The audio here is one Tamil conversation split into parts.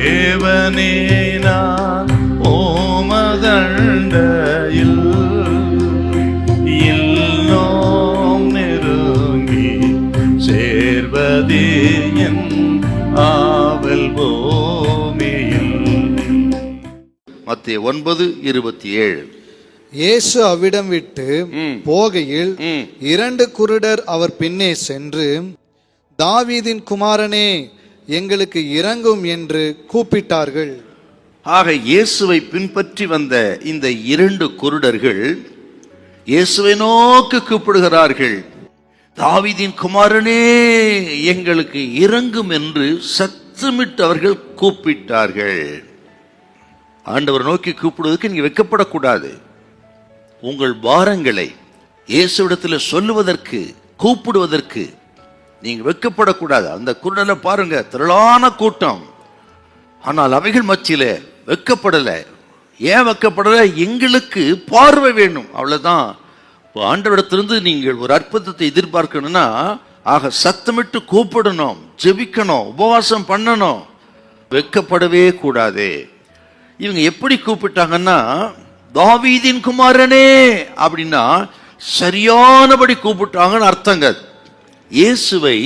தேவனே நான் ஓமதண்டையில் இல்லோம் நெருங்கி சேர்வதே என் ஆவல் பூமியில். மத்தேயு 9:27. இயேசு அவ்விடம் விட்டு போகையில் 2 குருடர் அவர் பின்னே சென்று, தாவீதின் குமாரனே, எங்களுக்கு இரங்கும் என்று கூப்பிட்டார்கள். ஆக இயேசுவை பின்பற்றி வந்த இந்த 2 குருடர்கள் இயேசுவை நோக்கி கூப்பிடுகிறார்கள். தாவீதின் குமாரனே, எங்களுக்கு இரங்கும் என்று சத்தமிட்டு அவர்கள் கூப்பிட்டார்கள். ஆண்டவர் நோக்கி கூப்பிடுவதற்கு நீங்க வெட்கப்படக்கூடாது. உங்கள் பாரங்களை இயேசுவிடத்தில் சொல்லுவதற்கு, கூப்பிடுவதற்கு நீங்க வெட்கப்படக்கூடாது. அந்த குருடனை பாருங்க, திரளான கூட்டம். ஆனால் அவைகள் மத்தியில வெட்கப்படல. ஏன் வெட்கப்படல? எங்களுக்கு பார்வை வேணும், அவ்வளவுதான். ஆண்டவரிடத்திலிருந்து நீங்கள் ஒரு அற்புதத்தை எதிர்பார்க்கணும்னா, ஆக சத்தமிட்டு கூப்பிடணும், ஜெபிக்கணும், உபவாசம் பண்ணணும், வெட்கப்படவே கூடாது. இவங்க எப்படி கூப்பிட்டாங்கன்னா, தாவீதின் குமாரனே அப்படின்னா சரியானபடி கூப்பிட்டாங்கன்னு அர்த்தங்க. இயேசுவை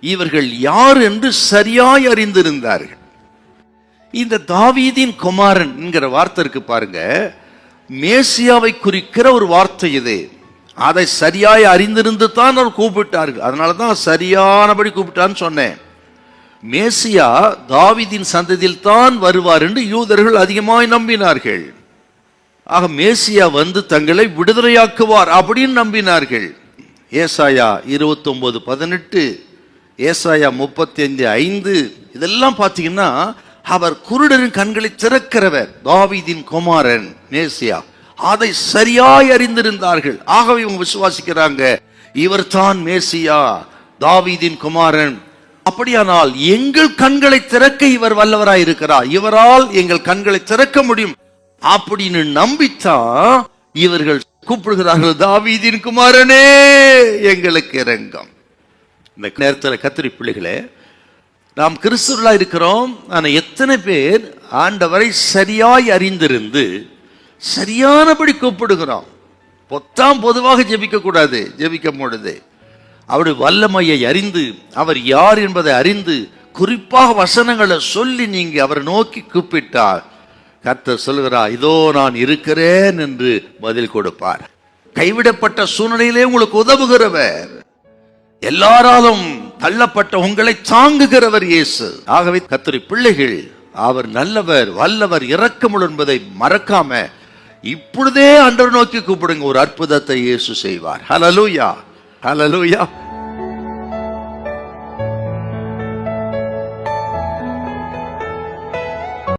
இவர்கள் யார் என்று சரியாய் அறிந்திருந்தார்கள். இந்த தாவீதின் குமாரன் என்கிற வார்த்தை இருக்கு பாருங்க, மேசியாவை குறிக்கிற ஒரு வார்த்தை இது. அதை சரியாய் அறிந்திருந்து தான் அவர் கூப்பிட்டார்கள். அதனாலதான் சரியானபடி கூப்பிட்டான்னு சொன்னேன். மேசியா தாவீதின் சந்ததியில் தான் வருவார் என்று யூதர்கள் அதிகமாய் நம்பினார்கள். ஆக மேசியா வந்து தங்களை விடுதலையாக்குவார் அப்படின்னு நம்பினார்கள். ஏசாயா 29:18, ஏசாயா 35:5 இதெல்லாம் பார்த்தீங்கன்னா அவர் குருடரின் கண்களை திறக்கிறவர், தாவீதின் குமாரன் மேசியா. அதை சரியாய் அறிந்திருந்தார்கள். ஆகவே இவங்க விசுவாசிக்கிறாங்க, இவர் தான் மேசியா, தாவீதின் குமாரன். அப்படியானால் எங்கள் கண்களை திறக்க இவர் வல்லவராய் இருக்கிறார், இவரால் எங்கள் கண்களை திறக்க முடியும் அப்படின்னு நம்பித்தான் இவர்கள் கூப்பிடுகிறார்கள், தாவீதின் குமாரனே, எங்களுக்கு இரங்கும். இந்த நேரத்தில் கர்த்தருடைய பிள்ளைகளே, நாம் கிறிஸ்துவர்களா இருக்கிறோம். ஆனா எத்தனை பேர் ஆண்டவரை சரியாய் அறிந்திருந்து சரியானபடி கூப்பிடுகிறோம்? பொதுவாக ஜெபிக்க கூடாது. ஜெபிக்கும் பொழுது அவருடைய வல்லமையை அறிந்து, அவர் யார் என்பதை அறிந்து, குறிப்பாக வசனங்களை சொல்லி நீங்க அவரை நோக்கி கூப்பிட்டார், கர்த்தர் சொல்கிறார், இதோ நான் இருக்கிறேன் என்று பதில் கொடுப்பார். கைவிடப்பட்ட சூழ்நிலையிலே உங்களுக்கு உதவுகிறவர், எல்லாராலும் தள்ளப்பட்ட உங்களை தாங்குகிறவர் இயேசு. ஆகவே கர்த்தருடைய பிள்ளைகள், அவர் நல்லவர், வல்லவர், இரக்கமுள்ள என்பதை மறக்காம இப்பொழுதே ஆண்டவரை நோக்கி கூப்பிடுங்க. ஒரு அற்புதத்தை இயேசு செய்வார். ஹல்லேலூயா, ஹல்லேலூயா.